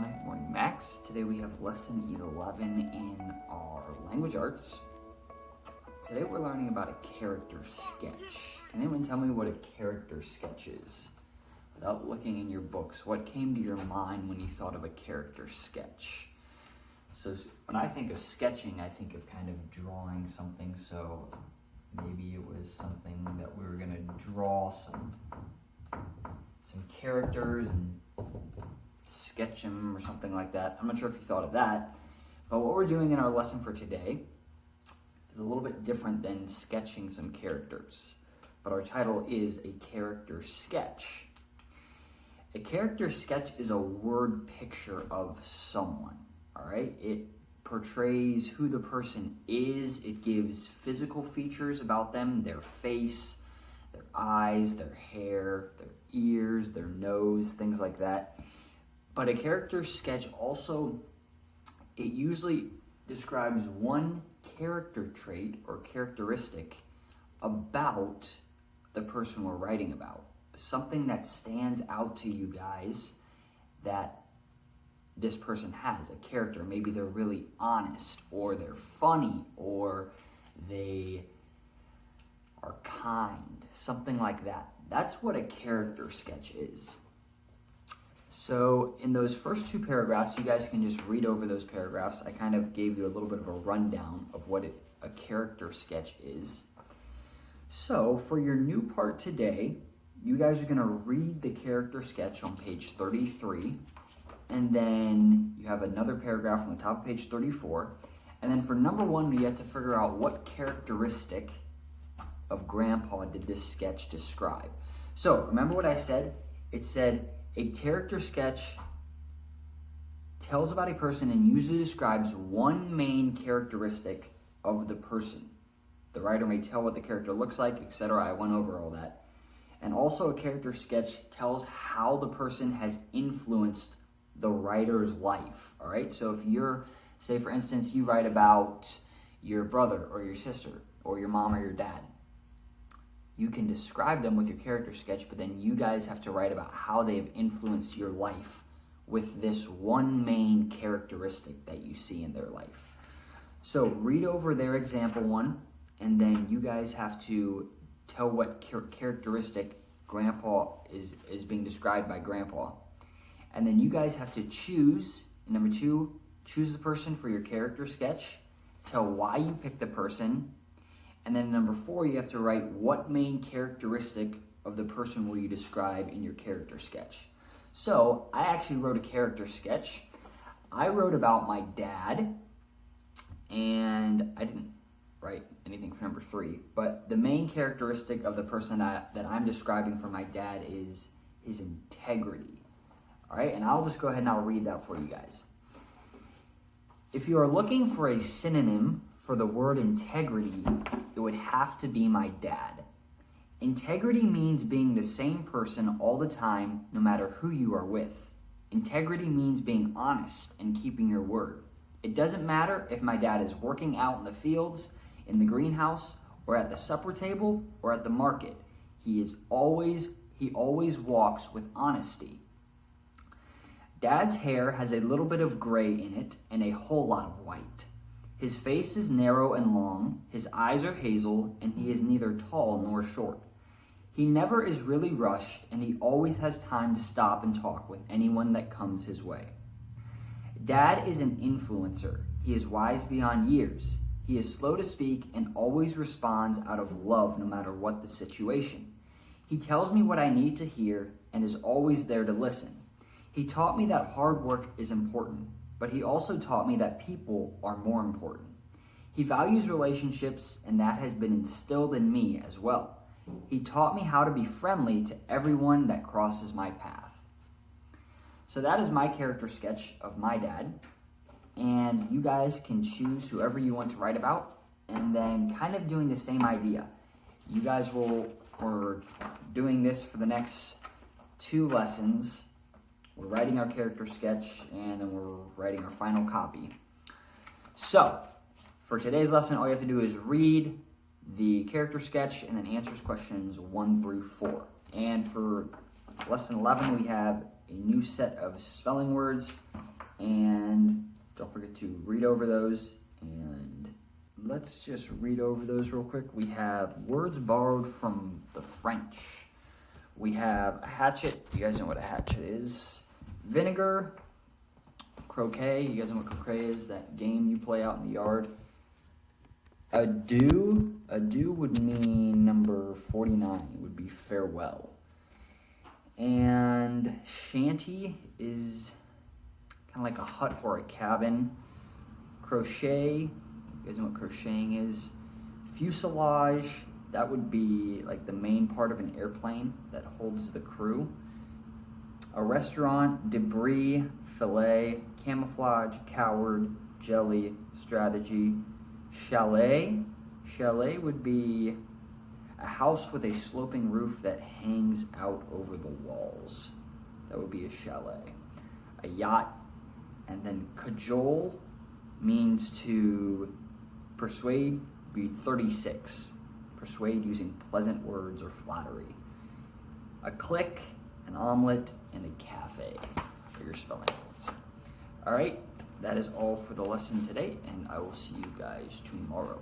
Morning Max. Today we have lesson 11 in our language arts. Today we're learning about a character sketch. Can anyone tell me what a character sketch is? Without looking in your books, what came to your mind when you thought of a character sketch? So when I think of sketching, I think of kind of drawing something. So maybe it was something that we were going to draw some characters and sketch them or something like that. I'm not sure if you thought of that, but what we're doing in our lesson for today is a little bit different than sketching some characters, but our title is a character sketch. A character sketch is a word picture of someone, all right? It portrays who the person is. It gives physical features about them, their face, their eyes, their hair, their ears, their nose, things like that. But a character sketch also, it usually describes one character trait or characteristic about the person we're writing about. Something that stands out to you guys that this person has, a character. Maybe they're really honest, or they're funny, or they are kind, something like that. That's what a character sketch is. So in those first two paragraphs, you guys can just read over those paragraphs. I kind of gave you a little bit of a rundown of what a character sketch is. So for your new part today, you guys are going to read the character sketch on page 33, and then you have another paragraph on the top of page 34. And then for number one, you have to figure out what characteristic of Grandpa did this sketch describe. So remember what I said? It said a character sketch tells about a person and usually describes one main characteristic of the person. The writer may tell what the character looks like, etc. I went over all that. And also a character sketch tells how the person has influenced the writer's life. All right, so if you're, say for instance, you write about your brother or your sister or your mom or your dad, you can describe them with your character sketch, but then you guys have to write about how they've influenced your life with this one main characteristic that you see in their life. So read over their example one, and then you guys have to tell what characteristic Grandpa is being described by Grandpa. And then you guys have to choose, number two, choose the person for your character sketch, tell why you picked the person, and then number four, you have to write what main characteristic of the person will you describe in your character sketch. So I actually wrote a character sketch. I wrote about my dad, and I didn't write anything for number three, but the main characteristic of the person that I'm describing for my dad is his integrity. All right, and I'll just go ahead and I'll read that for you guys. If you are looking for a synonym for the word integrity, it would have to be my dad. Integrity means being the same person all the time, no matter who you are with. Integrity means being honest and keeping your word. It doesn't matter if my dad is working out in the fields, in the greenhouse, or at the supper table, or at the market. He always walks with honesty. Dad's hair has a little bit of gray in it and a whole lot of white. His face is narrow and long, his eyes are hazel, and he is neither tall nor short. He never is really rushed, and he always has time to stop and talk with anyone that comes his way. Dad is an influencer. He is wise beyond years. He is slow to speak and always responds out of love no matter what the situation. He tells me what I need to hear and is always there to listen. He taught me that hard work is important, but he also taught me that people are more important. He values relationships, and that has been instilled in me as well. He taught me how to be friendly to everyone that crosses my path. So that is my character sketch of my dad, and you guys can choose whoever you want to write about, and then kind of doing the same idea. You guys we're doing this for the next two lessons. We're writing our character sketch, and then we're writing our final copy. So, for today's lesson, all you have to do is read the character sketch and then answers questions 1 through 4. And for lesson 11, we have a new set of spelling words And don't forget to read over those. And let's just read over those real quick. We have words borrowed from the French. We have a hatchet. You guys know what a hatchet is. Vinegar. Croquet. You guys know what croquet is? That game you play out in the yard. Adieu. Adieu would mean number 49. It would be farewell. And shanty is kind of like a hut or a cabin. Crochet, you guys know what crocheting is. Fuselage, that would be like the main part of an airplane that holds the crew. A restaurant, debris, fillet, camouflage, coward, jelly, strategy. Chalet, chalet would be a house with a sloping roof that hangs out over the walls. That would be a chalet. A yacht. And then cajole means to persuade, be 36. Persuade using pleasant words or flattery. A clique, an omelet, and a cafe for your spelling words. All right, that is all for the lesson today, and I will see you guys tomorrow.